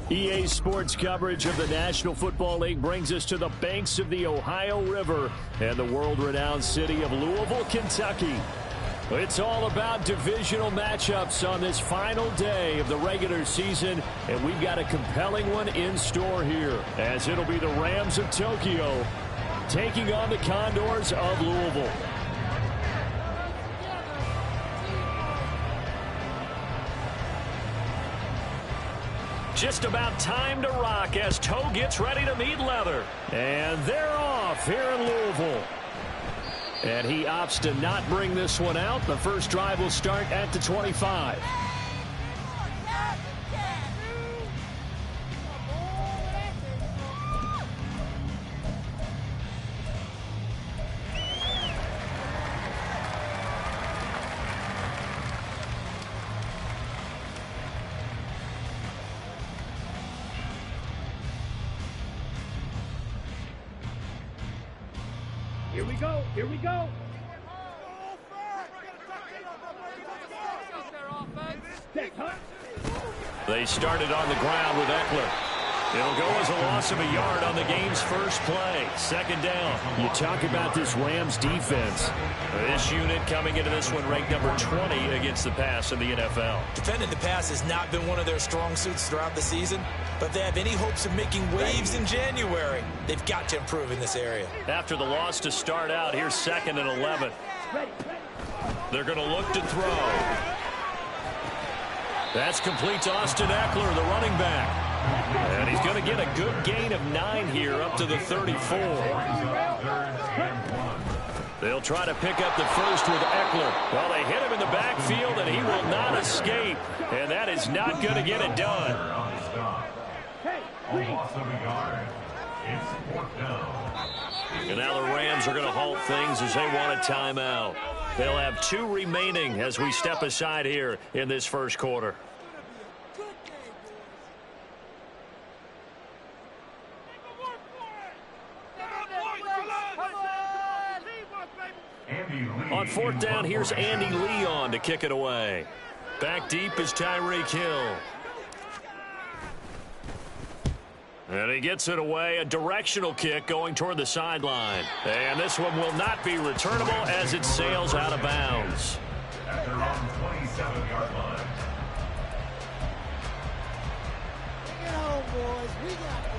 EA Sports coverage of the National Football League brings us to the banks of the Ohio River and the world-renowned city of Louisville, Kentucky. It's all about divisional matchups on this final day of the regular season, and we've got a compelling one in store here, as it'll be the Rams of Tokyo taking on the Condors of Louisville. Just about time to rock as toe gets ready to meet leather. And they're off here in Louisville. And he opts to not bring this one out. The first drive will start at the 25. Here we go. Here we go. They started on the ground with Eckler. It'll go as a loss of a yard on the game's first play. Second down. You talk about this Rams defense. This unit coming into this one ranked number 20 against the pass in the NFL. Defending the pass has not been one of their strong suits throughout the season. But if they have any hopes of making waves in January, they've got to improve in this area. After the loss to start out, here's 2nd and 11. They're going to look to throw. That's complete to Austin Eckler, the running back. And he's going to get a good gain of 9 here up to the 34. They'll try to pick up the first with Eckler. Well, they hit him in the backfield, and he will not escape. And that is not going to get it done. And now the Rams are going to halt things as they want a timeout. They'll have 2 remaining as we step aside here in this first quarter. On 4th down, here's Andy Leon to kick it away. Back deep is Tyreek Hill. And he gets it away, a directional kick going toward the sideline. And this one will not be returnable as it sails out of bounds. At their own 27-yard line. Bring it home, boys. We got this.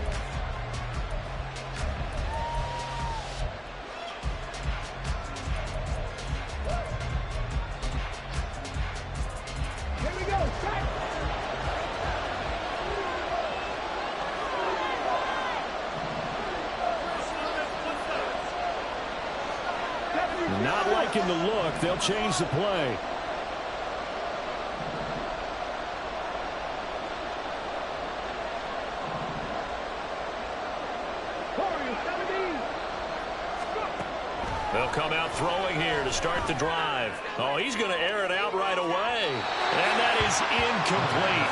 Here we go. Strike. Not liking the look. They'll change the play. They'll come out throwing here to start the drive. Oh, he's going to air it out right away. And that is incomplete.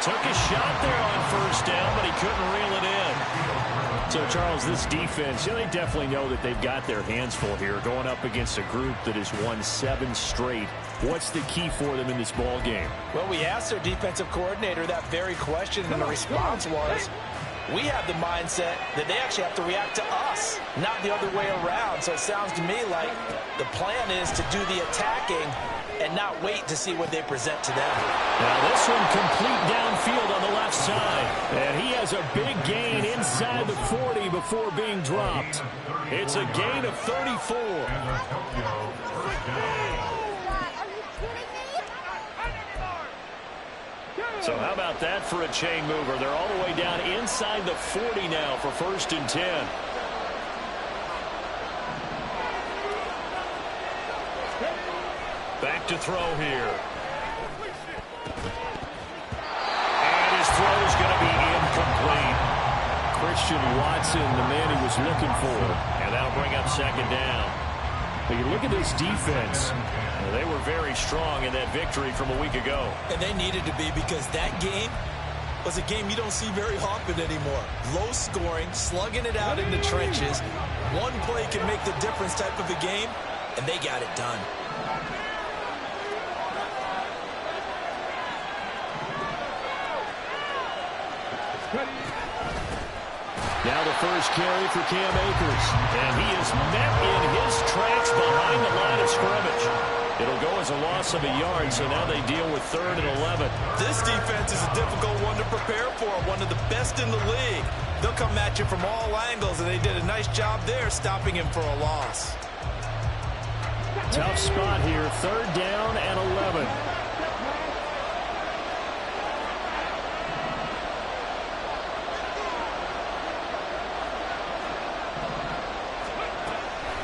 Took a shot there on first down, but he couldn't reel it in. So, Charles, this defense, they definitely know that they've got their hands full here going up against a group that has won 7 straight. What's the key for them in this ball game? Well, we asked their defensive coordinator that very question, and the response was, we have the mindset that they actually have to react to us, not the other way around. So it sounds to me like the plan is to do the attacking and not wait to see what they present to them. Now this one complete downfield on the left side. And he has a big gain inside the 40 before being dropped. It's a gain of 34. So how about that for a chain mover? They're all the way down inside the 40 now for 1st and 10. Back to throw here. And his throw is going to be incomplete. Christian Watson, the man he was looking for. And that'll bring up 2nd down. But you look at this defense. They were very strong in that victory from a week ago. And they needed to be, because that game was a game you don't see very often anymore. Low scoring, slugging it out in the trenches. One play can make the difference type of a game, and they got it done. Now the first carry for Cam Akers. And he is met in his tracks behind the line of scrimmage. It'll go as a loss of a yard, so now they deal with 3rd and 11. This defense is a difficult one to prepare for, one of the best in the league. They'll come at you from all angles, and they did a nice job there stopping him for a loss. Tough spot here, 3rd down and 11.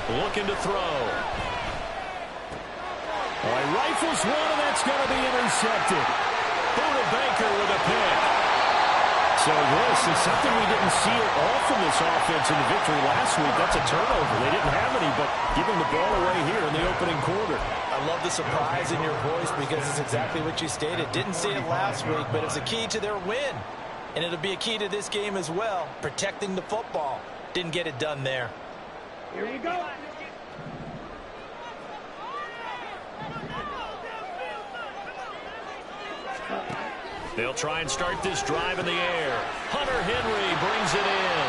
Looking to throw. All right, rifles one, and that's going to be intercepted. Buda Baker with a pick. So this is something we didn't see at all from this offense in the victory last week. That's a turnover. They didn't have any, but giving the ball away here in the opening quarter. I love the surprise in your voice because it's exactly what you stated. Didn't see it last week, but it's a key to their win. And it'll be a key to this game as well, protecting the football. Didn't get it done there. Here we go. They'll try and start this drive in the air. Hunter Henry brings it in.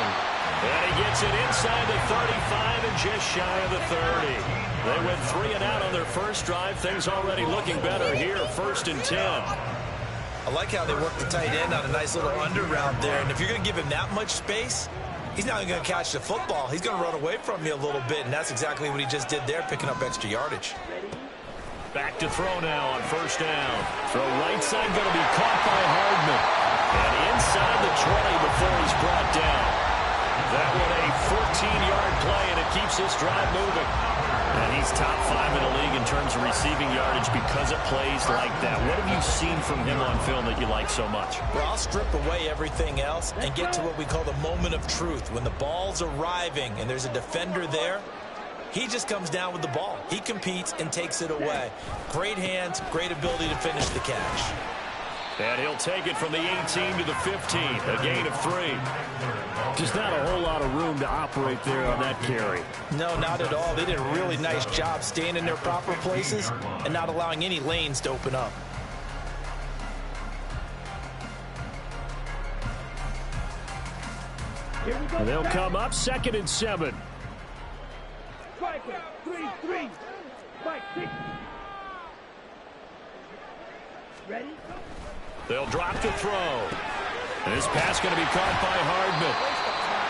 And he gets it inside the 35 and just shy of the 30. They went 3 and out on their first drive. Things already looking better here, 1st and 10. I like how they work the tight end on a nice little under route there. And if you're going to give him that much space, he's not even going to catch the football. He's going to run away from you a little bit, and that's exactly what he just did there, picking up extra yardage. Back to throw now on 1st down. Throw right side going to be caught by Hardman. And inside the 20 before he's brought down. That one a 14-yard play, and it keeps this drive moving. And he's top 5 in the league in terms of receiving yardage because it plays like that. What have you seen from him on film that you like so much? Well, I'll strip away everything else and get to what we call the moment of truth. When the ball's arriving and there's a defender there, he just comes down with the ball. He competes and takes it away. Great hands, great ability to finish the catch. And he'll take it from the 18 to the 15, a gain of 3. Just not a whole lot of room to operate there on that carry. No, not at all. They did a really nice job staying in their proper places and not allowing any lanes to open up. And they'll come up 2nd and 7. Striker, 3-3. Spike 6. Ready? They'll drop to throw. And this pass going to be caught by Hardman.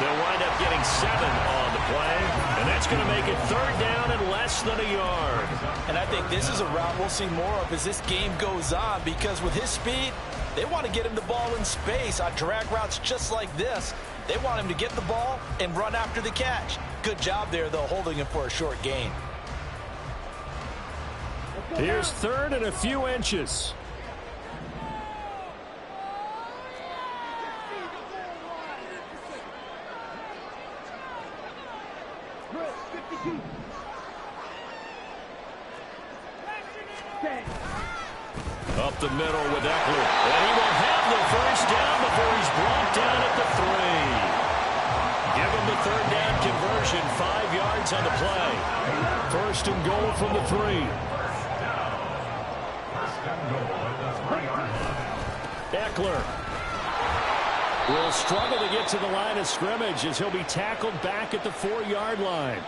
They'll wind up getting 7 on the play. And that's going to make it 3rd down and less than a yard. And I think this is a route we'll see more of as this game goes on, because with his speed, they want to get him the ball in space on drag routes just like this. They want him to get the ball and run after the catch. Good job there, though, holding him for a short gain. Here's 3rd and a few inches. Up the middle with Eckler. And he will have the 1st down before he's brought down at the 3. Give him the 3rd down conversion. 5 yards on the play. 1st and goal from the 3. Eckler will struggle to get to the line of scrimmage as he'll be tackled back at the 4-yard line.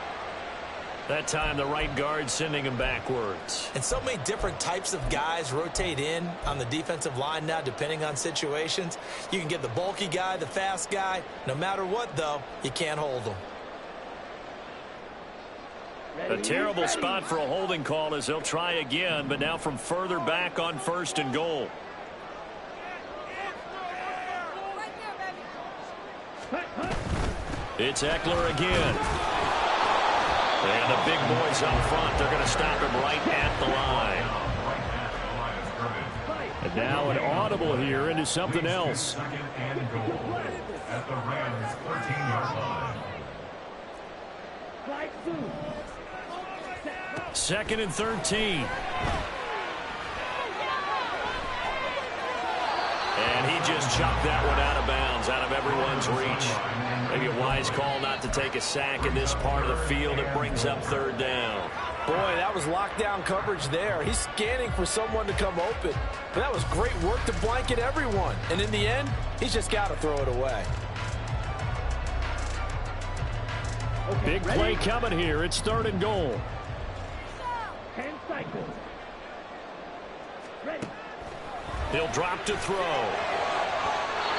That time the right guard sending him backwards. And so many different types of guys rotate in on the defensive line now, depending on situations. You can get the bulky guy, the fast guy. No matter what, though, you can't hold them. A terrible spot for a holding call as they'll try again, but now from further back on 1st and goal. It's Eckler again. And the big boys up front, they're going to stop him right at the line. And now an audible here into something else. 2nd and goal at the Rams' 13-yard line. 2nd and 13. And he just chopped that one out of bounds, out of everyone's reach. Maybe a wise call not to take a sack in this part of the field. It brings up 3rd down. Boy, that was lockdown coverage there. He's scanning for someone to come open. But that was great work to blanket everyone. And in the end, he's just got to throw it away. Okay, Big ready? play coming here. It's 3rd and goal. 10 cycles. Ready. He'll drop to throw.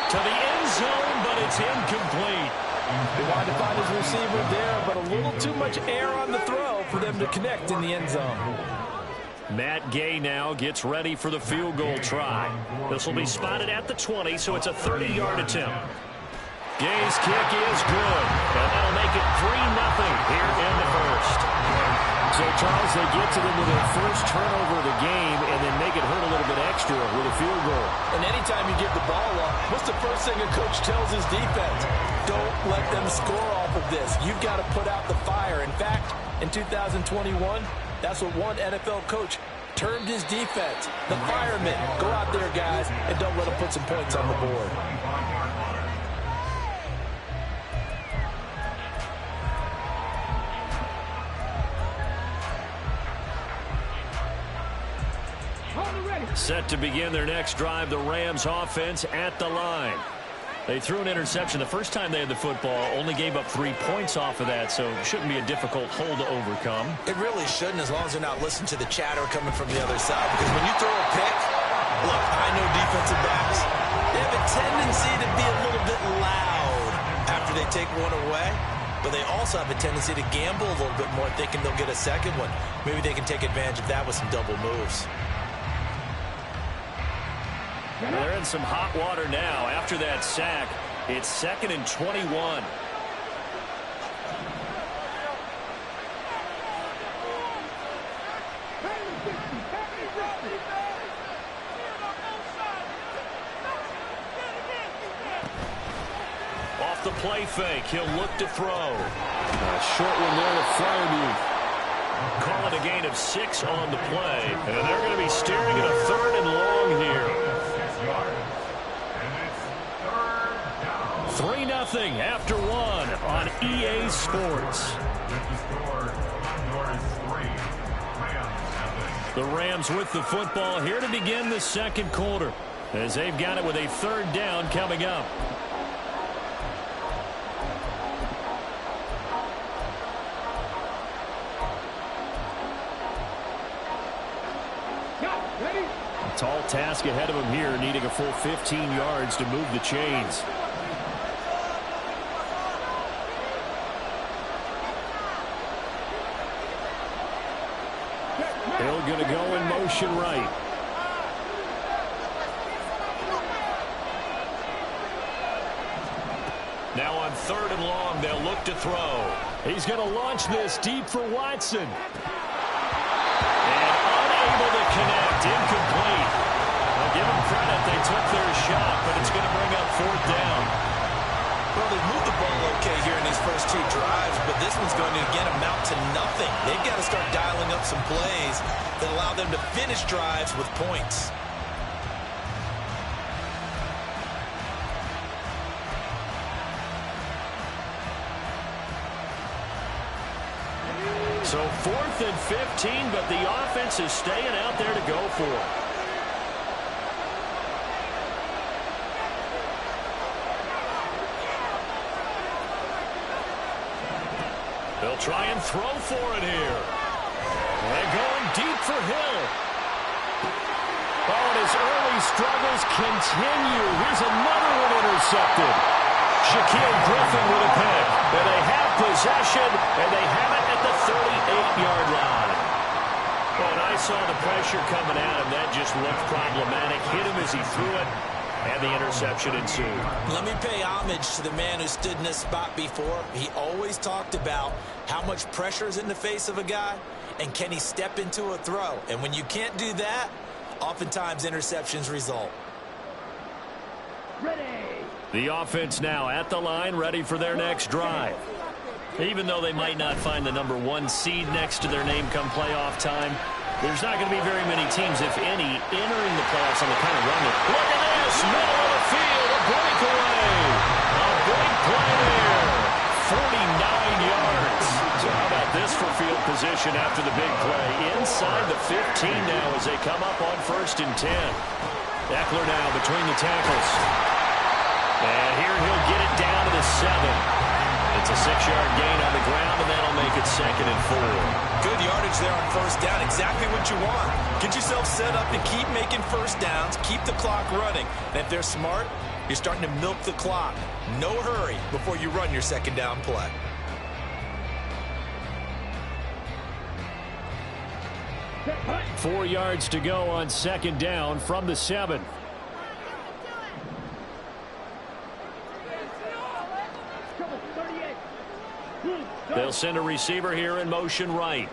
To the end zone, but it's incomplete. He wanted to find his receiver there, but a little too much air on the throw for them to connect in the end zone. Matt Gay now gets ready for the field goal try. This will be spotted at the 20, so it's a 30-yard attempt. Gay's kick is good, and that'll make it 3-0 here in the first. So, Charles, they get to them with their first turnover of the game and then make it hurt a little bit extra with a field goal. And anytime you give the ball up, what's the first thing a coach tells his defense? Don't let them score off of this. You've got to put out the fire. In fact, in 2021, that's what one NFL coach termed his defense. The firemen. Go out there, guys, and don't let them put some points on the board. Set to begin their next drive, the Rams offense at the line. They threw an interception the first time they had the football, only gave up 3 points off of that, so it shouldn't be a difficult hole to overcome. It really shouldn't, as long as they're not listening to the chatter coming from the other side, because when you throw a pick, look, I know defensive backs, they have a tendency to be a little bit loud after they take one away, but they also have a tendency to gamble a little bit more, thinking they'll get a second one. Maybe they can take advantage of that with some double moves. They're in some hot water now. After that sack, it's 2nd and 21. Off the play fake, he'll look to throw. A short one there to Fryermuth. Call it a gain of 6 on the play. And they're going to be staring at a 3rd and long here. 3-0 after 1 on EA Sports. The Rams with the football here to begin the second quarter, as they've got it with a 3rd down coming up. A tall task ahead of him here, needing a full 15 yards to move the chains. Hill going to go in motion right. Now on 3rd and long, they'll look to throw. He's going to launch this deep for Watson. And unable to connect, incomplete. I'll give them credit, they took their shot, but it's going to bring up 4th down. Well, they've moved the ball okay here in these first 2 drives, but this one's going to, again, amount to nothing. They've got to start dialing up some plays that allow them to finish drives with points. So 4th and 15, but the offense is staying out there to go for it. They'll try and throw for it here. And going deep for Hill. Oh, and his early struggles continue. Here's another one intercepted. Shaquille Griffin with a pick. And they have possession, and they have it at the 38-yard line. When I saw the pressure coming at him, that just looked problematic. Hit him as he threw it, and the interception ensued. Let me pay homage to the man who stood in this spot before. He always talked about how much pressure is in the face of a guy, and can he step into a throw. And when you can't do that, oftentimes interceptions result. Ready. The offense now at the line, ready for their next drive. Even though they might not find the number 1 seed next to their name come playoff time, there's not going to be very many teams, if any, entering the playoffs on the kind of run that. Look at this, middle of the field, a breakaway. A big play there, 49 yards. So how about this for field position after the big play. Inside the 15 now as they come up on 1st and 10. Eckler now between the tackles. And here he'll get it down to the 7. It's a 6-yard gain on the ground, and that'll make it 2nd and 4. Good yardage there on 1st down. Exactly what you want. Get yourself set up and keep making 1st downs. Keep the clock running. And if they're smart, you're starting to milk the clock. No hurry before you run your 2nd down play. Four yards to go on 2nd down from the 7. They'll send a receiver here in motion right.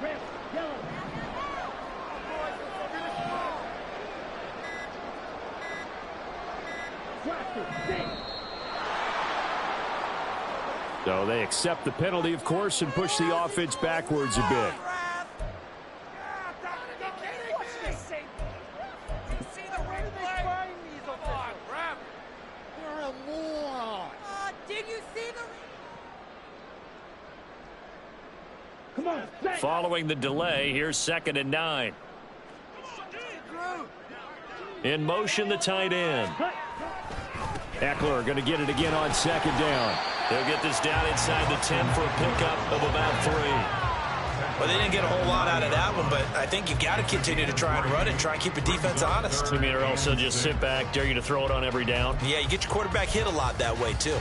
So they accept the penalty, of course, and push the offense backwards a bit. Following the delay, here's 2nd and 9. In motion, the tight end. Eckler going to get it again on 2nd down. They'll get this down inside the 10 for a pickup of about 3. Well, they didn't get a whole lot out of that one, but I think you've got to continue to try and run it, try and keep the defense honest. You mean, or also just sit back, dare you to throw it on every down? Yeah, you get your quarterback hit a lot that way, too.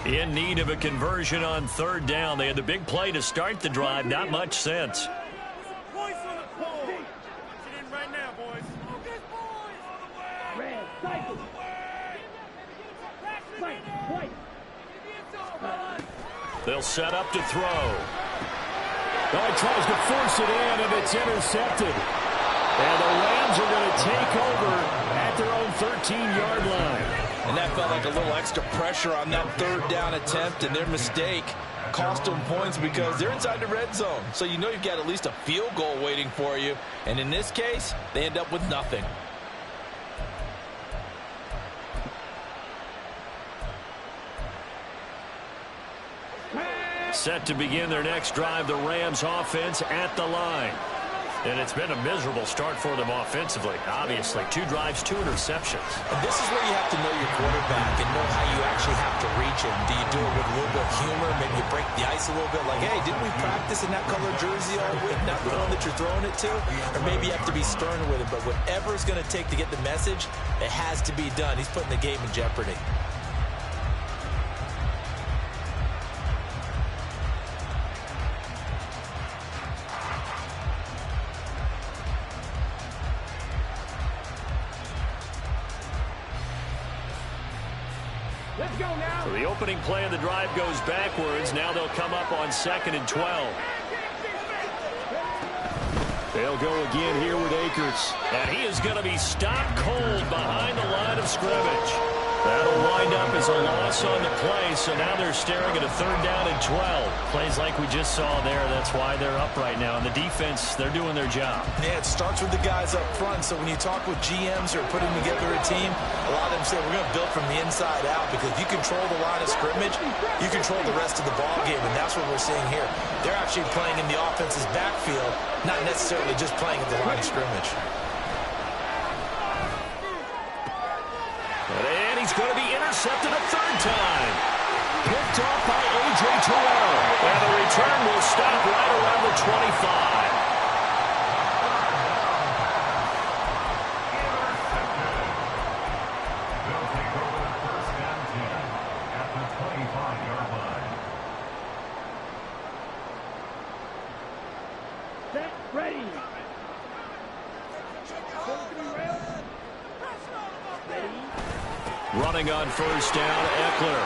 In need of a conversion on 3rd down. They had the big play to start the drive. Not much sense. They'll set up to throw. Oh, he tries to force it in, and it's intercepted. And the Rams are going to take over at their own 13-yard line. And that felt like a little extra pressure on that 3rd down attempt, and their mistake cost them points because they're inside the red zone. So you know you've got at least a field goal waiting for you. And in this case, they end up with nothing. Set to begin their next drive, the Rams offense at the line. And it's been a miserable start for them offensively. Obviously, 2 drives, 2 interceptions. And this is where you have to know your quarterback and know how you actually have to reach him. Do you do it with a little bit of humor? Maybe you break the ice a little bit like, hey, didn't we practice in that color jersey all week? Not the one that you're throwing it to? Or maybe you have to be stern with it. But whatever it's going to take to get the message, it has to be done. He's putting the game in jeopardy. So the opening play of the drive goes backwards. Now they'll come up on 2nd and 12. They'll go again here with Akers. And he is going to be stopped cold behind the line of scrimmage. That'll wind up as a loss on the play, so now they're staring at a 3rd down and 12. Plays like we just saw there, that's why they're up right now. And the defense, they're doing their job. Yeah, it starts with the guys up front, so when you talk with GMs who are putting together a team, a lot of them say we're going to build from the inside out because if you control the line of scrimmage, you control the rest of the ball game, and that's what we're seeing here. They're actually playing in the offense's backfield, not necessarily just playing at the line of scrimmage. And he's going to be intercepted a 3rd time. Picked off by A.J. Terrell. And the return will stop right around the 25. They'll take over 1st and 10 at the 25-yard line. Set, ready. Running on 1st down, Eckler.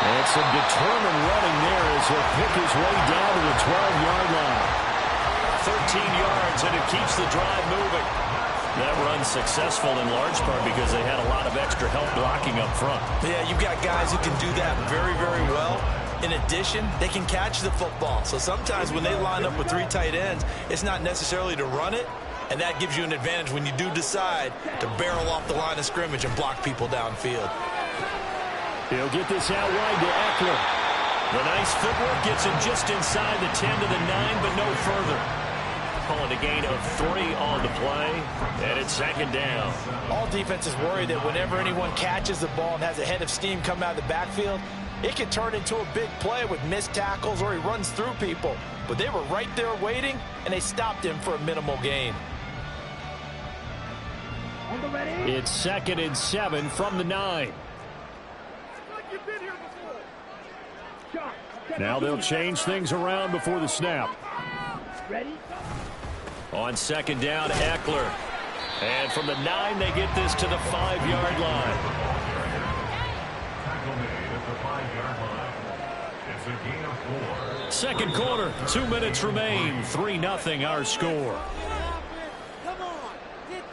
And some determined running there as he'll pick his way down to the 12-yard line. 13 yards, and it keeps the drive moving. That run's successful in large part because they had a lot of extra help blocking up front. Yeah, you've got guys who can do that very, very well. In addition, they can catch the football. So sometimes when they line up with 3 tight ends, it's not necessarily to run it. And that gives you an advantage when you do decide to barrel off the line of scrimmage and block people downfield. He'll get this out wide to Eckler. The nice footwork gets him just inside the 10 to the 9, but no further. Calling a gain of 3 on the play, and it's second down. All defenses worry that whenever anyone catches the ball and has a head of steam come out of the backfield, it can turn into a big play with missed tackles or he runs through people. But they were right there waiting, and they stopped him for a minimal gain. It's 2nd and 7 from the 9. Now they'll change things around before the snap. Ready? On 2nd down, Eckler. And from the 9, they get this to the 5-yard line. Tackle made at the 5-yard line. It's a gain of 4. Second quarter, 2 minutes remain. 3-0 our score. Come on. Get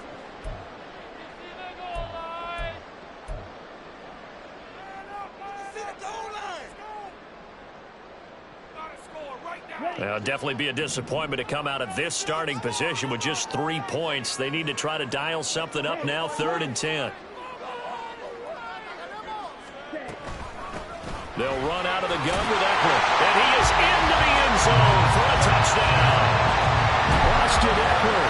It'll definitely be a disappointment to come out of this starting position with just 3 points. They need to try to dial something up now, 3rd and 10. They'll run out of the gun with Eckler. And he is into the end zone for a touchdown. Austin Eckler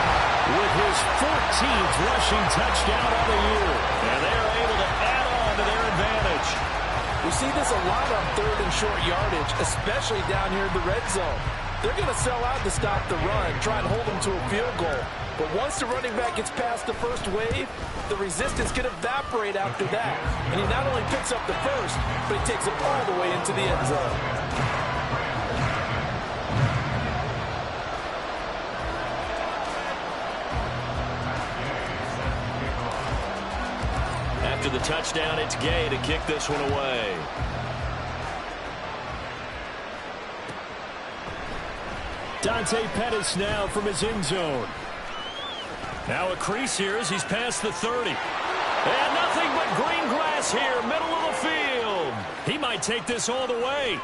with his 14th rushing touchdown of the year. And they are able to add on to their advantage. We see this a lot on 3rd and short yardage, especially down here in the red zone. They're going to sell out to stop the run, try and hold them to a field goal. But once the running back gets past the first wave, the resistance can evaporate after that. And he not only picks up the first, but he takes it all the way into the end zone. After the touchdown, it's Gay to kick this one away. Dante Pettis now from his end zone. Now a crease here as he's past the 30. And nothing but green grass here, middle of the field. He might take this all the way.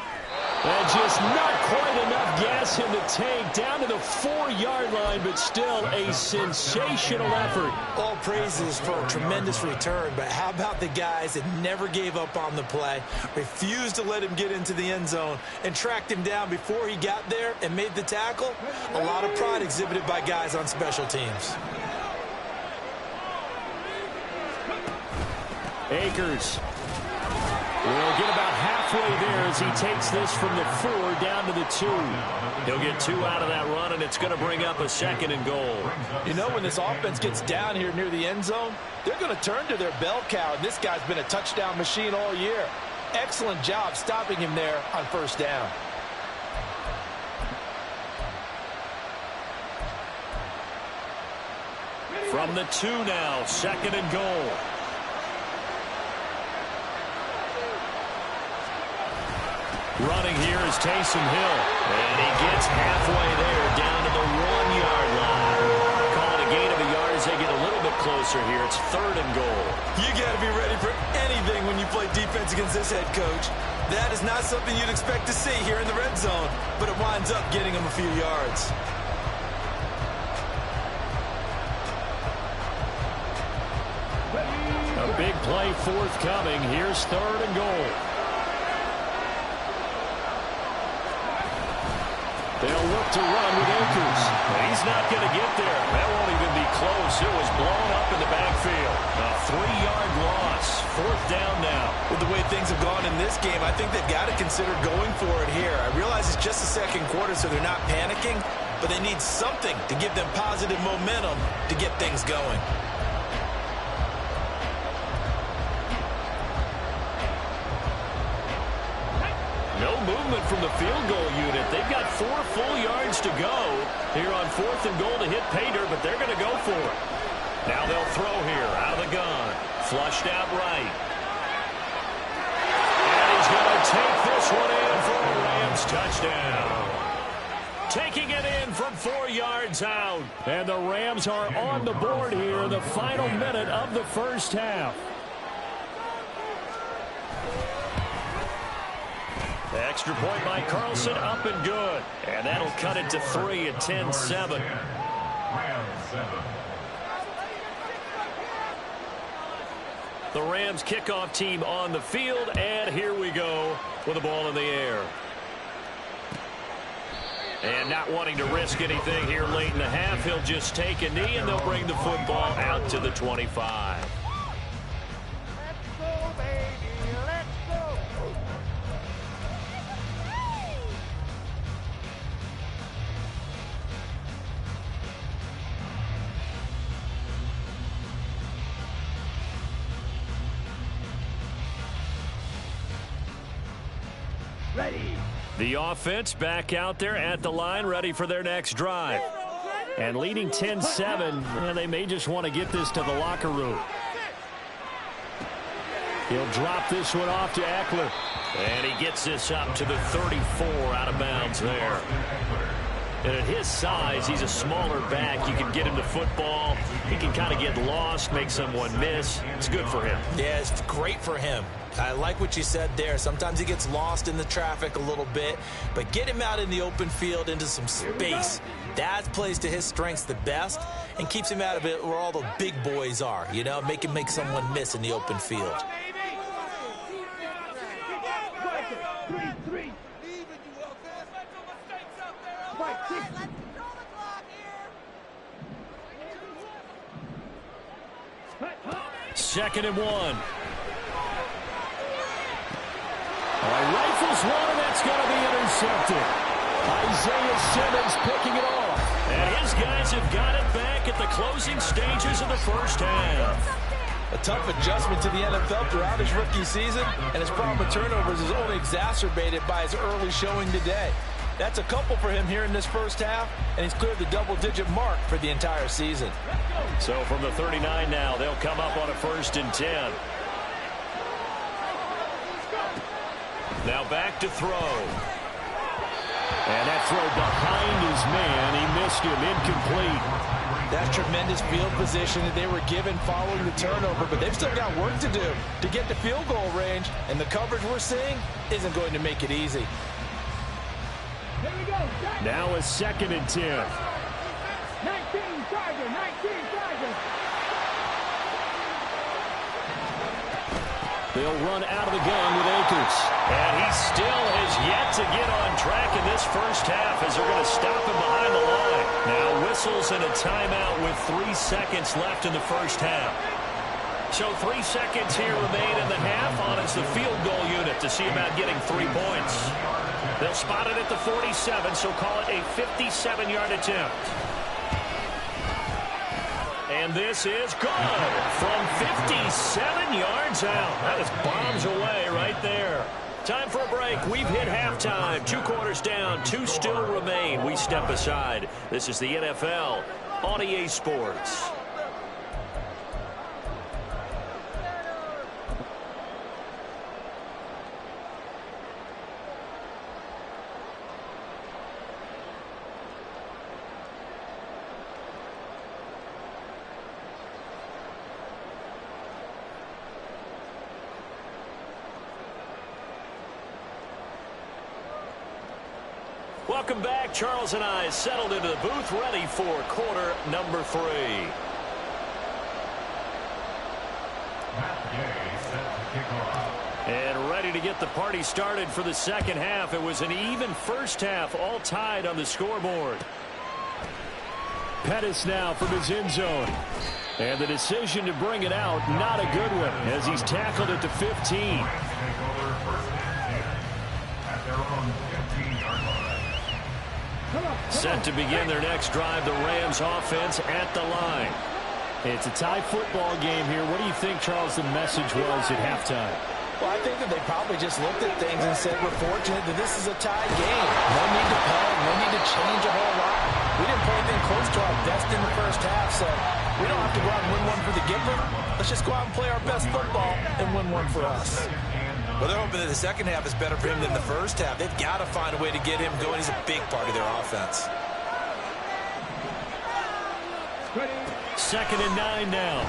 And just not quite enough gas in the tank, down to the 4-yard line, but still a sensational effort. All praises for a tremendous return, but how about the guys that never gave up on the play, refused to let him get into the end zone, and tracked him down before he got there and made the tackle? A lot of pride exhibited by guys on special teams. Akers will get about halfway there as he takes this from the 4 down to the 2. He'll get 2 out of that run, and it's going to bring up a 2nd and goal. You know, when this offense gets down here near the end zone, they're going to turn to their bell cow, and this guy's been a touchdown machine all year. Excellent job stopping him there on 1st down. From the 2 now, 2nd and goal. Running here is Taysom Hill. And he gets halfway there, down to the 1-yard line. Call it a gain of a yard as they get a little bit closer here. It's 3rd and goal. You got to be ready for anything when you play defense against this head coach. That is not something you'd expect to see here in the red zone, but it winds up getting him a few yards. A big play forthcoming. Here's 3rd and goal. They'll look to run with Akers. He's not going to get there. That won't even be close. It was blown up in the backfield. A 3-yard loss. 4th down now. With the way things have gone in this game, I think they've got to consider going for it here. I realize it's just the 2nd quarter, so they're not panicking, but they need something to give them positive momentum to get things going. No movement from the field goal unit. They've got 4 full yards to go here on 4th and goal to hit pay dirt, but they're going to go for it. Now they'll throw here out of the gun. Flushed out right. And he's going to take this one in for a Rams touchdown. Taking it in from 4 yards out. And the Rams are on the board here in the final minute of the 1st half. The extra point by Carlson, up and good. And that'll cut it to 3 at 10-7. 7. The Rams kickoff team on the field, and here we go with the ball in the air. And not wanting to risk anything here late in the half, he'll just take a knee, and they'll bring the football out to the 25. Let's go, baby. Let's go. Ready. The offense back out there at the line, ready for their next drive. And leading 10-7, and they may just want to get this to the locker room. He'll drop this one off to Eckler. And he gets this up to the 34 out of bounds there. And at his size, he's a smaller back. You can get him the football. He can kind of get lost, make someone miss. It's good for him. Yeah, it's great for him. I like what you said there. Sometimes he gets lost in the traffic a little bit, but get him out in the open field into some space. That plays to his strengths the best and keeps him out of it where all the big boys are, you know, make him make someone miss in the open field. Second and 1. Rifles one, and that's going to be intercepted. Isaiah Simmons picking it off. And his guys have got it back at the closing stages of the first half. A tough adjustment to the NFL throughout his rookie season, and his problem with turnovers is only exacerbated by his early showing today. That's a couple for him here in this first half, and he's cleared the double-digit mark for the entire season. So from the 39 now, they'll come up on a 1st and 10. Now back to throw. And that throw behind his man. He missed him, incomplete. That's tremendous field position that they were given following the turnover, but they've still got work to do to get to field goal range, and the coverage we're seeing isn't going to make it easy. Here we go. Now a 2nd and 10. 19 Chargers. 19 Chargers. They'll run out of the gun with Akers. And he still has yet to get on track in this first half as they're going to stop him behind the line. Now whistles and a timeout with 3 seconds left in the first half. So 3 seconds here remain in the half on it's the field goal unit to see about getting 3 points. They'll spot it at the 47, so call it a 57-yard attempt. And this is good from 57 yards out. That is bombs away right there. Time for a break. We've hit halftime. 2 quarters down. 2 still remain. We step aside. This is the NFL on EA Sports. Welcome back. Charles and I settled into the booth, ready for quarter number 3. And ready to get the party started for the second half. It was an even first half, all tied on the scoreboard. Pettis now from his end zone. And the decision to bring it out, not a good one, as he's tackled at the 15. Set to begin their next drive, the Rams offense at the line. It's a tie football game here. What do you think, Charles, the message was at halftime? Well, I think that they probably just looked at things and said, we're fortunate that this is a tie game. No need to panic, no need to change a whole lot. We didn't play anything close to our best in the first half, so we don't have to go out and win one for the giver. Let's just go out and play our best football and win one for us. Well, they're hoping that the second half is better for him than the first half. They've got to find a way to get him going. He's a big part of their offense. 2nd and 9 now.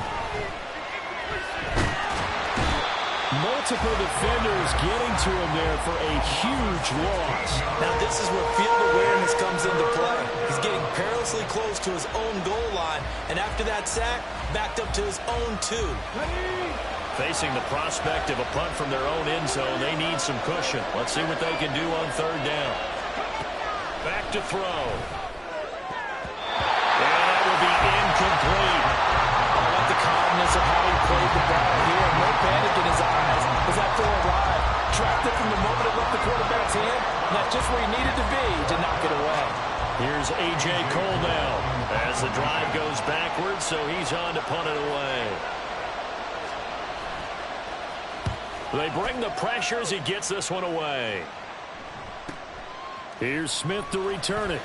Multiple defenders getting to him there for a huge loss. Now this is where field awareness comes into play. He's getting perilously close to his own goal line, and after that sack, backed up to his own 2. Facing the prospect of a punt from their own end zone, they need some cushion. Let's see what they can do on 3rd down. Back to throw. And that will be incomplete. I like the calmness of how he played the ball here. No panic in his eyes as that throw arrived. Tracked it from the moment it left the quarterback's hand, and that's just where he needed to be to knock it away. Here's A.J. Cole now as the drive goes backwards, so he's on to punt it away. They bring the pressure as he gets this one away. Here's Smith to return it.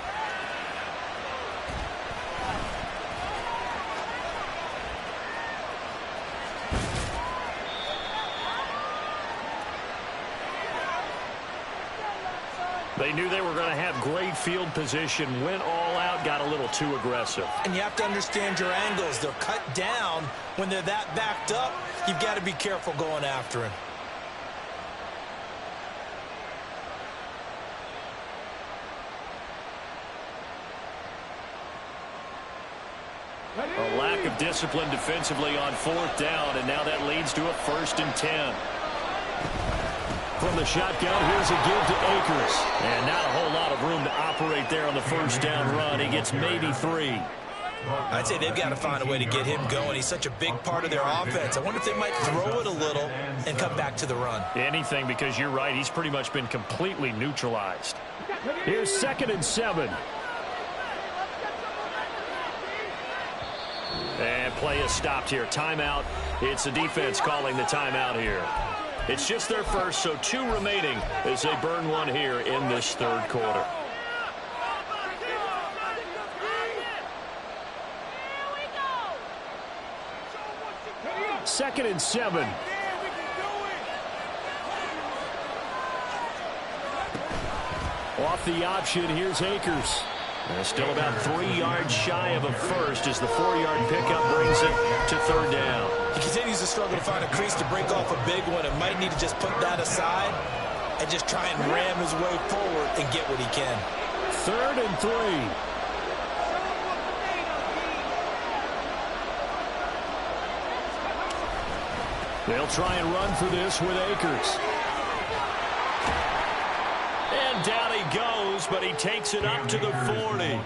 They knew they were going to have great field position, went all out, got a little too aggressive. And you have to understand your angles. They're cut down. When they're that backed up, you've got to be careful going after him. A lack of discipline defensively on 4th down, and now that leads to a 1st and 10. From the shotgun, here's a give to Akers. And not a whole lot of room to operate there on the 1st down run. He gets maybe 3. I'd say they've got to find a way to get him going. He's such a big part of their offense. I wonder if they might throw it a little and come back to the run. Anything, because you're right. He's pretty much been completely neutralized. Here's 2nd and 7. And play is stopped here. Timeout. It's the defense calling the timeout here. It's just their first, so 2 remaining as they burn one here in this 3rd quarter. Second and 7. Off the option, here's Akers. Still about 3 yards shy of a first as the 4-yard pickup brings it to 3rd down. He continues to struggle to find a crease to break off a big one and might need to just put that aside and just try and ram his way forward and get what he can. 3rd and 3. They'll try and run for this with Akers. And down he goes, but he takes it up to the 40.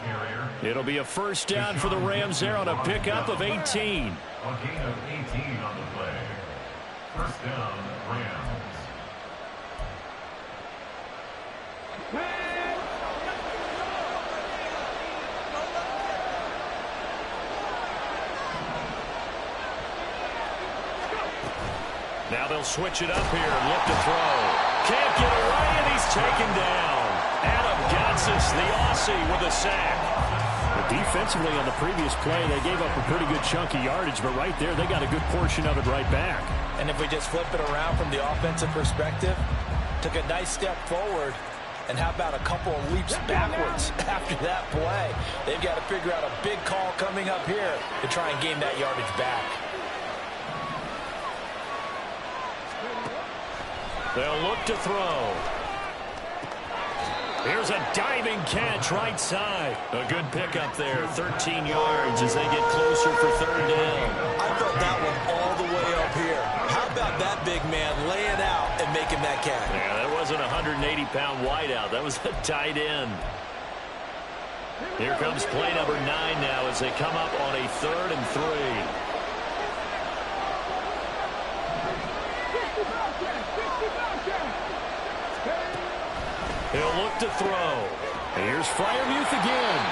It'll be a 1st down for the Rams there on a pickup of 18. A gain of 18 on the play. 1st down, Rams. Now they'll switch it up here and look to throw. Can't get away, and he's taken down. Adam Gotsis, the Aussie, with a sack. Defensively on the previous play, they gave up a pretty good chunk of yardage, but right there, they got a good portion of it right back. And if we just flip it around from the offensive perspective, took a nice step forward, and how about a couple of leaps backwards after that play? They've got to figure out a big call coming up here to try and gain that yardage back. They'll look to throw. Here's a diving catch right side. A good pickup there, 13 yards as they get closer for 3rd down. I felt that one all the way up here. How about that big man laying out and making that catch? Yeah, that wasn't a 180-pound wideout. That was a tight end. Here comes play number 9 now as they come up on a 3rd and 3. He'll look to throw. Here's Freiermuth again.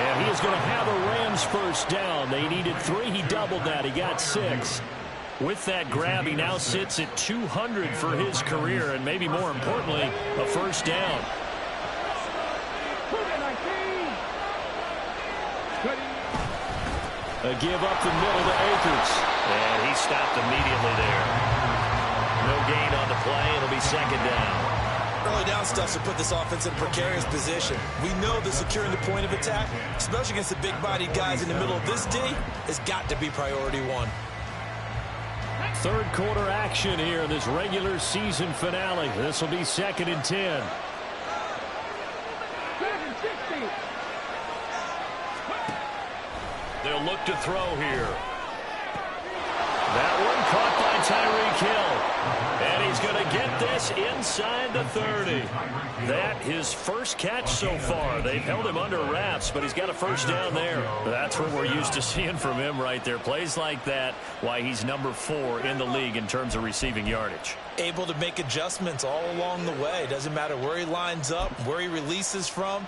And he is going to have a Rams 1st down. They needed 3. He doubled that. He got 6. With that grab, he now sits at 200 for his career, and maybe more importantly, a 1st down. A give up the middle to Akers. And he stopped immediately there. No gain on the play. It'll be 2nd down. Early down stuff to put this offense in a precarious position. We know that securing the point of attack, especially against the big-bodied guys in the middle of this D, has got to be priority 1. third quarter action here in this regular season finale. This will be 2nd and 10. 7-60. They'll look to throw here. That one caught by Tyreek Hill. And he's going to get this inside the 30. That his first catch so far. They've held him under wraps, but he's got a first down there. That's what we're used to seeing from him right there. Plays like that, why he's number 4 in the league in terms of receiving yardage. Able to make adjustments all along the way. Doesn't matter where he lines up, where he releases from.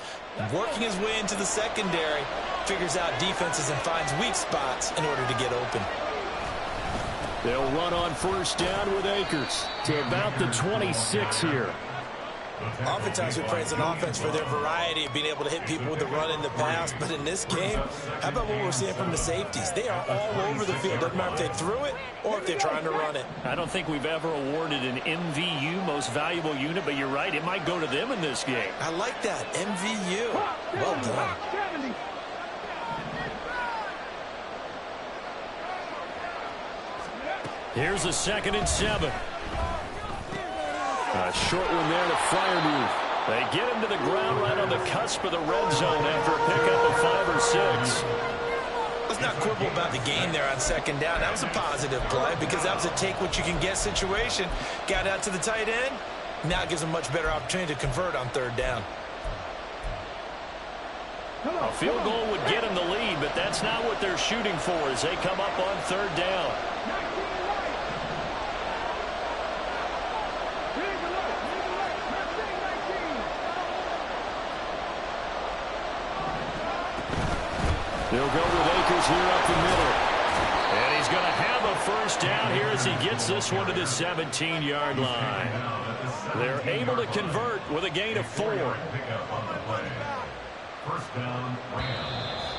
Working his way into the secondary. Figures out defenses and finds weak spots in order to get open. They'll run on first down with Akers to about the 26 here. Oftentimes we praise an offense for their variety of being able to hit people with the run and the pass, but in this game, how about what we're seeing from the safeties? They are all over the field. Doesn't matter if they threw it or if they're trying to run it. I don't think we've ever awarded an MVU, most valuable unit, but you're right, it might go to them in this game. I like that, MVU. Well done. 70. Here's a 2nd and 7. A short one there to Freiermuth. They get him to the ground right on the cusp of the red zone after a pickup of 5 or 6. Let's not quibble about the gain there on 2nd down. That was a positive play because that was a take-what-you-can-get situation. Got out to the tight end. Now it gives them a much better opportunity to convert on 3rd down. A field goal would get them the lead, but that's not what they're shooting for as they come up on 3rd down. They'll go with Akers here up the middle. And he's going to have a first down here as he gets this one to the 17-yard line. They're able to convert with a gain of 4. First down, Rams.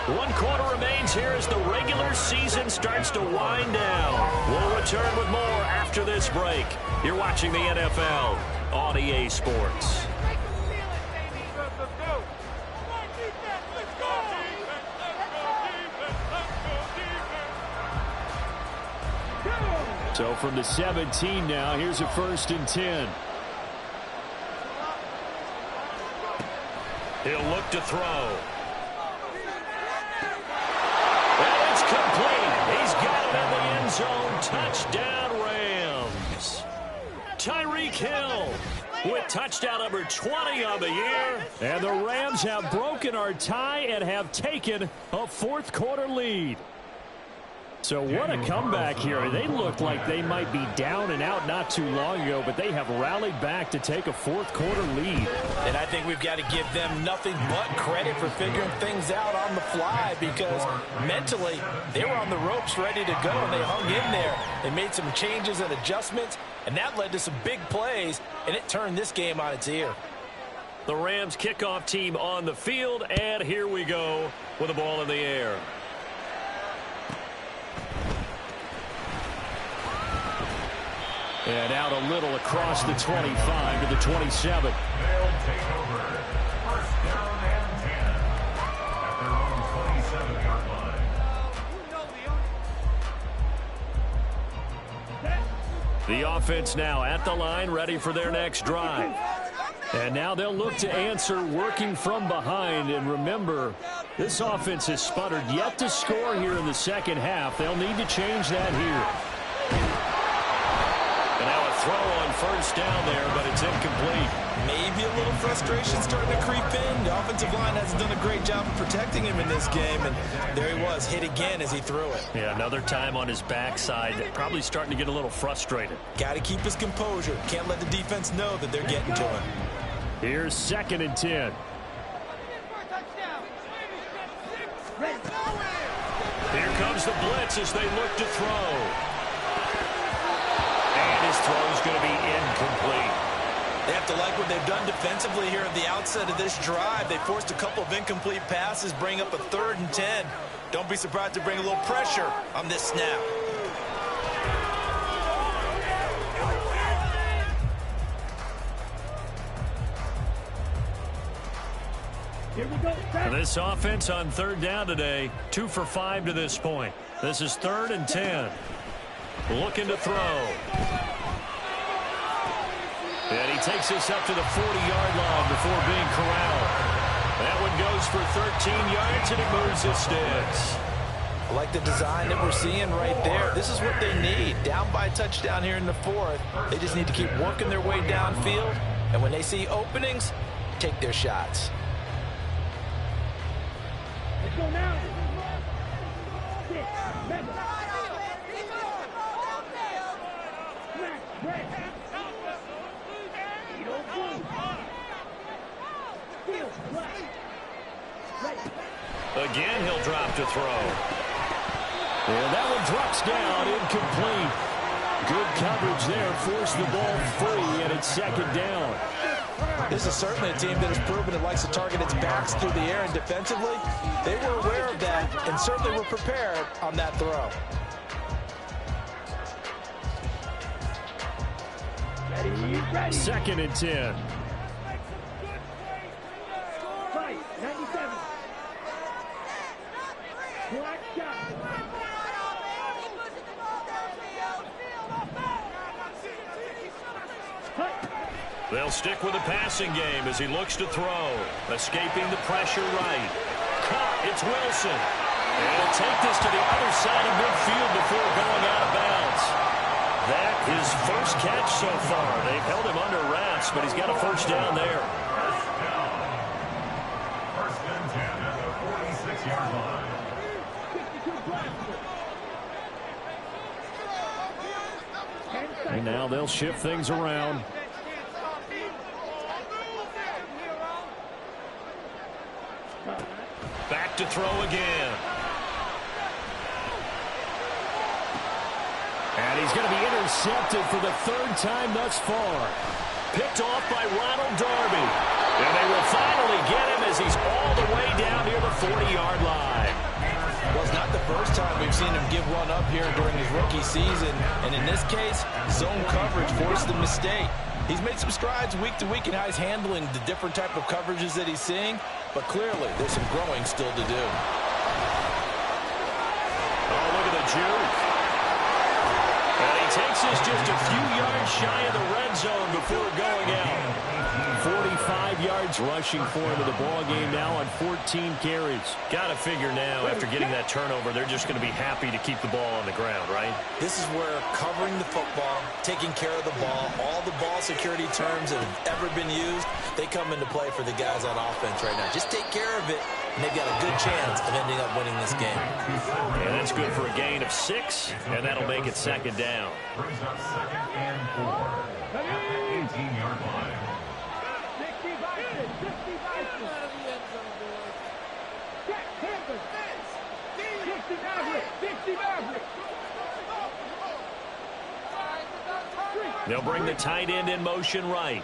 1 quarter remains here as the regular season starts to wind down. We'll return with more after this break. You're watching the NFL on EA Sports. So from the 17 now, here's a 1st and 10. He'll look to throw. And it's complete. He's got it in the end zone. Touchdown, Rams. Tyreek Hill with touchdown number 20 on the year. And the Rams have broken our tie and have taken a 4th quarter lead. So what a comeback here. They looked like they might be down and out not too long ago, but they have rallied back to take a 4th quarter lead. And I think we've got to give them nothing but credit for figuring things out on the fly because mentally they were on the ropes ready to go and they hung in there. They made some changes and adjustments, and that led to some big plays, and it turned this game on its ear. The Rams kickoff team on the field, and here we go with the ball in the air. And out a little across the 25 to the 27. They'll take over. First down and 10 at their own 27-yard line. The offense now at the line, ready for their next drive. And now they'll look to answer working from behind. And remember, this offense has sputtered yet to score here in the 2nd half. They'll need to change that here. And now a throw on first down there, but it's incomplete. Maybe a little frustration starting to creep in. The offensive line hasn't done a great job of protecting him in this game, and there he was, hit again as he threw it. Yeah, another time on his backside, probably starting to get a little frustrated. Got to keep his composure. Can't let the defense know that they're getting to him. Here's 2nd and 10. Here comes the blitz as they look to throw. And his throw is going to be incomplete. They have to like what they've done defensively here at the outset of this drive. They forced a couple of incomplete passes, bring up a 3rd and 10. Don't be surprised to bring a little pressure on this snap. Here we go. And this offense on third down today, 2 for 5 to this point. This is 3rd and 10. Looking to throw. And he takes this up to the 40-yard line before being corralled. That one goes for 13 yards, and it moves the sticks. I like the design that we're seeing right there. This is what they need. Down by a touchdown here in the 4th. They just need to keep working their way downfield. And when they see openings, take their shots. Let's go now. 6, 7. Smash, break. Steal, flash. Ready. Again, he'll drop to throw. And that one drops down, incomplete. Good coverage there, forced the ball free, and it's 2nd down. This is certainly a team that has proven it likes to target its backs through the air, and defensively, they were aware of that and certainly were prepared on that throw. Ready. 2nd and 10. Fight, 97. Black shot. They'll stick with the passing game as he looks to throw. Escaping the pressure right. Caught, it's Wilson. And he'll take this to the other side of midfield before going out of bounds. That is first catch so far. They've held him under wraps, but he's got a first down there. First and 10 at the 46-yard line. And now they'll shift things around. Back to throw again. And he's going to be intercepted for the 3rd time thus far. Picked off by Ronald Darby. And they will finally get him as he's all the way down near the 40-yard line. Well, it's not the first time we've seen him give one up here during his rookie season. And in this case, zone coverage forced the mistake. He's made some strides week to week in how he's handling the different type of coverages that he's seeing. But clearly, there's some growing still to do. Oh, look at the juke. And he takes us just a few yards shy of the red zone before going out. 45 yards rushing for him in the ball game now on 14 carries. Got to figure now, after getting that turnover, they're just going to be happy to keep the ball on the ground, right? This is where covering the football, taking care of the ball, all the ball security terms that have ever been used, they come into play for the guys on offense right now. Just take care of it, and they've got a good chance of ending up winning this game. And that's good for a gain of 6, and that'll make it 2nd down. Brings up 2nd and 4 at the 18-yard line. 60 Maverick. They'll bring the tight end in motion right.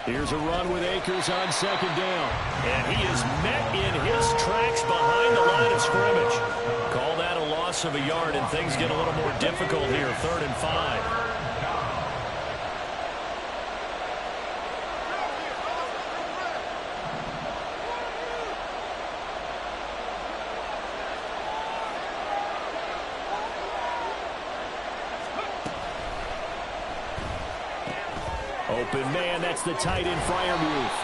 Here's a run with Akers on 2nd down. And he is met in his tracks behind the line of scrimmage. Call that a loss of a yard, and things get a little more difficult here. 3rd and 5. Open man, that's the tight end Freiermuth.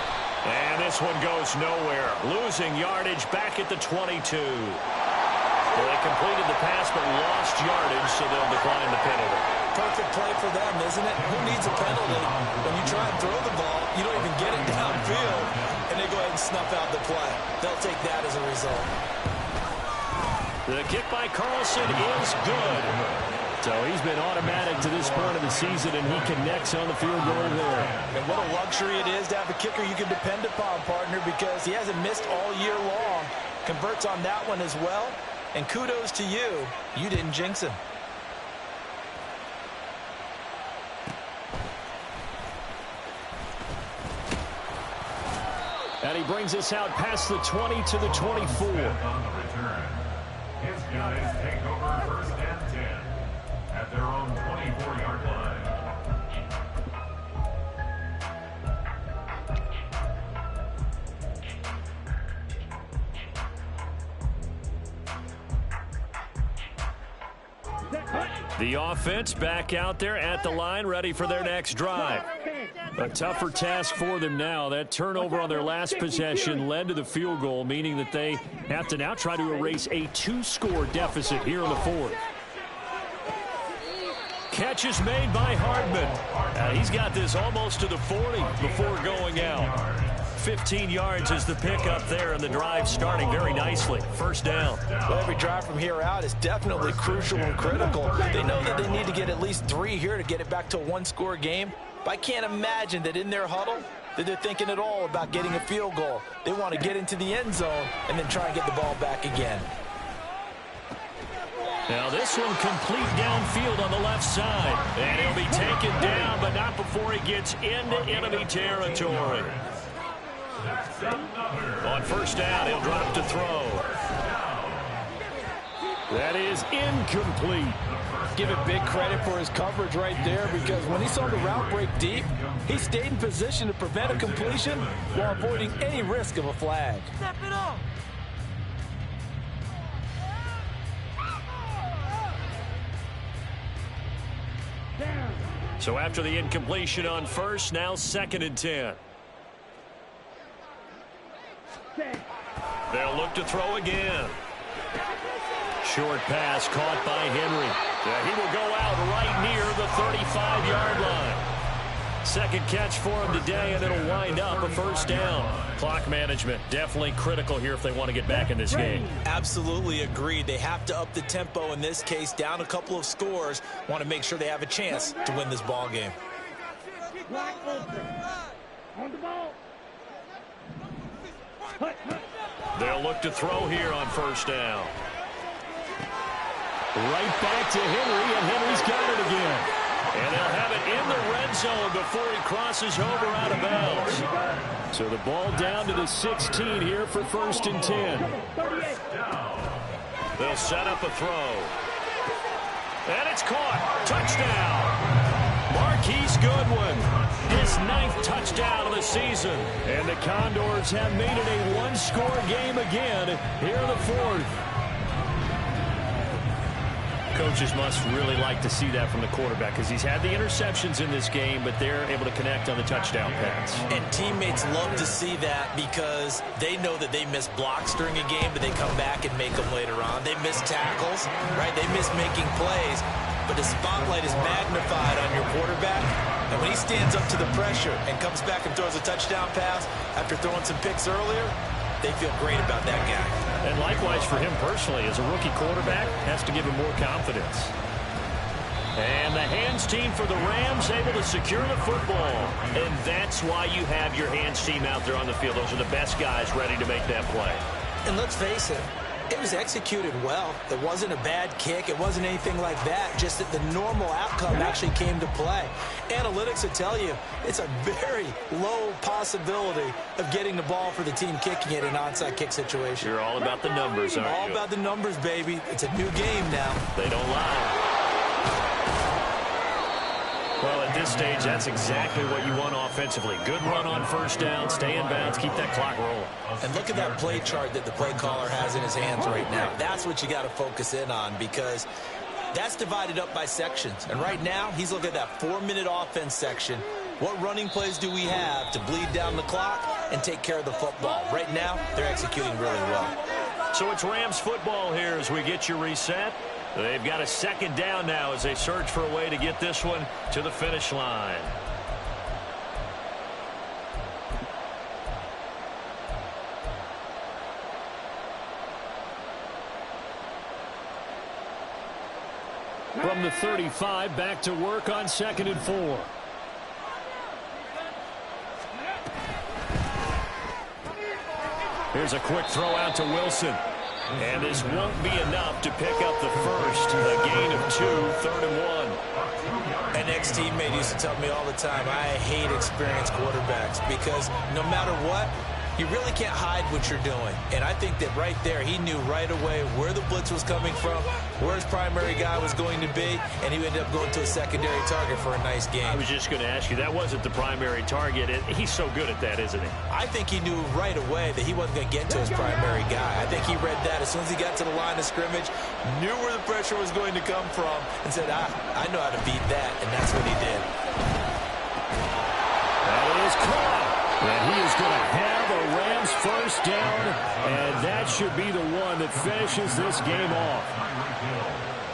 And this one goes nowhere. Losing yardage back at the 22. Well, they completed the pass but lost yardage, so they'll decline the penalty. Perfect play for them, isn't it? Who needs a penalty? When you try and throw the ball, you don't even get it downfield, and they go ahead and snuff out the play. They'll take that as a result. The kick by Carlson is good. So he's been automatic to this point of the season, and he connects on the field goal there. And what a luxury it is to have a kicker you can depend upon, partner, because he hasn't missed all year long. Converts on that one as well. And kudos to you. You didn't jinx him. And he brings us out past the 20 to the 24. On the return, his guys take over 1st and 10 at their own 24-yard line. The offense back out there at the line, ready for their next drive. A tougher task for them now. That turnover on their last possession led to the field goal, meaning that they have to now try to erase a 2-score deficit here in the fourth. Catch is made by Hardman. He's got this almost to the 40 before going out. 15 yards is the pickup there, and the drive starting very nicely. First down. Well, every drive from here out is definitely crucial and critical. They know that they need to get at least 3 here to get it back to a 1-score game. But I can't imagine that in their huddle that they're thinking at all about getting a field goal. They want to get into the end zone and then try and get the ball back again. Now this one complete downfield on the left side. And he'll be taken down, but not before he gets into enemy territory. On first down, he'll drop to throw. That is incomplete. Give it big credit for his coverage right there, because when he saw the route break deep, he stayed in position to prevent a completion while avoiding any risk of a flag. Step it up. So after the incompletion on first, now 2nd and 10. They'll look to throw again. Short pass caught by Henry. He will go out right near the 35-yard line. Second catch for him today, and it'll wind up a first down. Clock management definitely critical here if they want to get back in this game. Absolutely agreed. They have to up the tempo in this case, down a couple of scores. Want to make sure they have a chance to win this ball game. Wide open. On the ball. They'll look to throw here on first down. Right back to Henry, and Henry's got it again. And they'll have it in the red zone before he crosses over out of bounds. So the ball down to the 16 here for 1st and 10. They'll set up a throw. And it's caught. Touchdown. Marquise Goodwin, his 9th touchdown of the season. And the Condors have made it a 1-score game again here in the 4th. Coaches must really like to see that from the quarterback, because he's had the interceptions in this game, but they're able to connect on the touchdown pass. And teammates love to see that, because they know that they miss blocks during a game, but they come back and make them later on. They miss tackles, right? They miss making plays, but the spotlight is magnified on your quarterback. And when he stands up to the pressure and comes back and throws a touchdown pass after throwing some picks earlier, they feel great about that guy. And likewise for him personally, as a rookie quarterback, has to give him more confidence. And the hands team for the Rams able to secure the football. And that's why you have your hands team out there on the field. Those are the best guys ready to make that play. And let's face it, it was executed well. It wasn't a bad kick. It wasn't anything like that. Just that the normal outcome actually came to play. Analytics will tell you it's a very low possibility of getting the ball for the team kicking it in an onside kick situation. You're all about the numbers, aren't you? All about the numbers, baby. It's a new game now. They don't lie. Well, at this stage, that's exactly what you want offensively. Good run on first down, stay in bounds, keep that clock rolling. And look at that play chart that the play caller has in his hands right now. That's what you got to focus in on, because that's divided up by sections. And right now, he's looking at that 4-minute offense section. What running plays do we have to bleed down the clock and take care of the football? Right now, they're executing really well. So it's Rams football here as we get you reset. They've got a 2nd down now as they search for a way to get this one to the finish line. From the 35, back to work on 2nd and 4. Here's a quick throw out to Wilson. And this won't be enough to pick up the first. A gain of 2, 3rd and 1. An ex-teammate used to tell me all the time, I hate experienced quarterbacks, because no matter what, You really can't hide what you're doing. And I think that right there, he knew right away where the blitz was coming from, where his primary guy was going to be, and he ended up going to a secondary target for a nice game. I was just going to ask you, that wasn't the primary target. He's so good at that, isn't he? I think he knew right away that he wasn't going to get to his primary guy. I think he read that as soon as he got to the line of scrimmage, knew where the pressure was going to come from, and said, I know how to beat that, and that's what he did. That is caught. And he is going to have a Rams first down, and that should be the one that finishes this game off.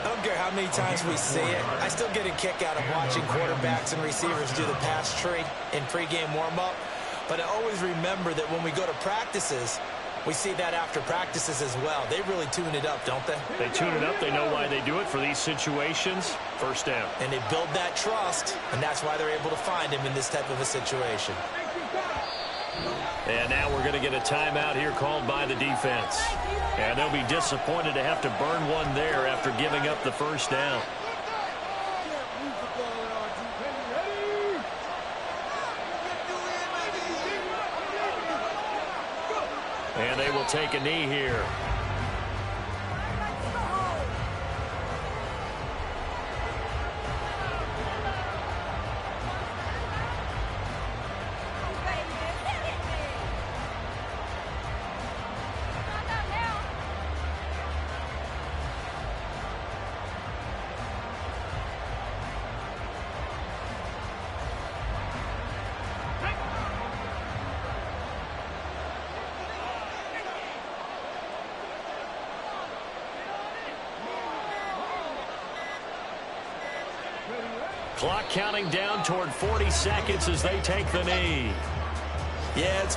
I don't care how many times we see it. I still get a kick out of watching quarterbacks and receivers do the pass tree in pregame warm-up. But I always remember that when we go to practices, we see that after practices as well. They really tune it up, don't they? They tune it up. They know why they do it for these situations. First down. And they build that trust, and that's why they're able to find him in this type of a situation. And now we're going to get a timeout here called by the defense. And they'll be disappointed to have to burn one there after giving up the first down. And they will take a knee here. Clock counting down toward 40 seconds as they take the knee. Yeah, it's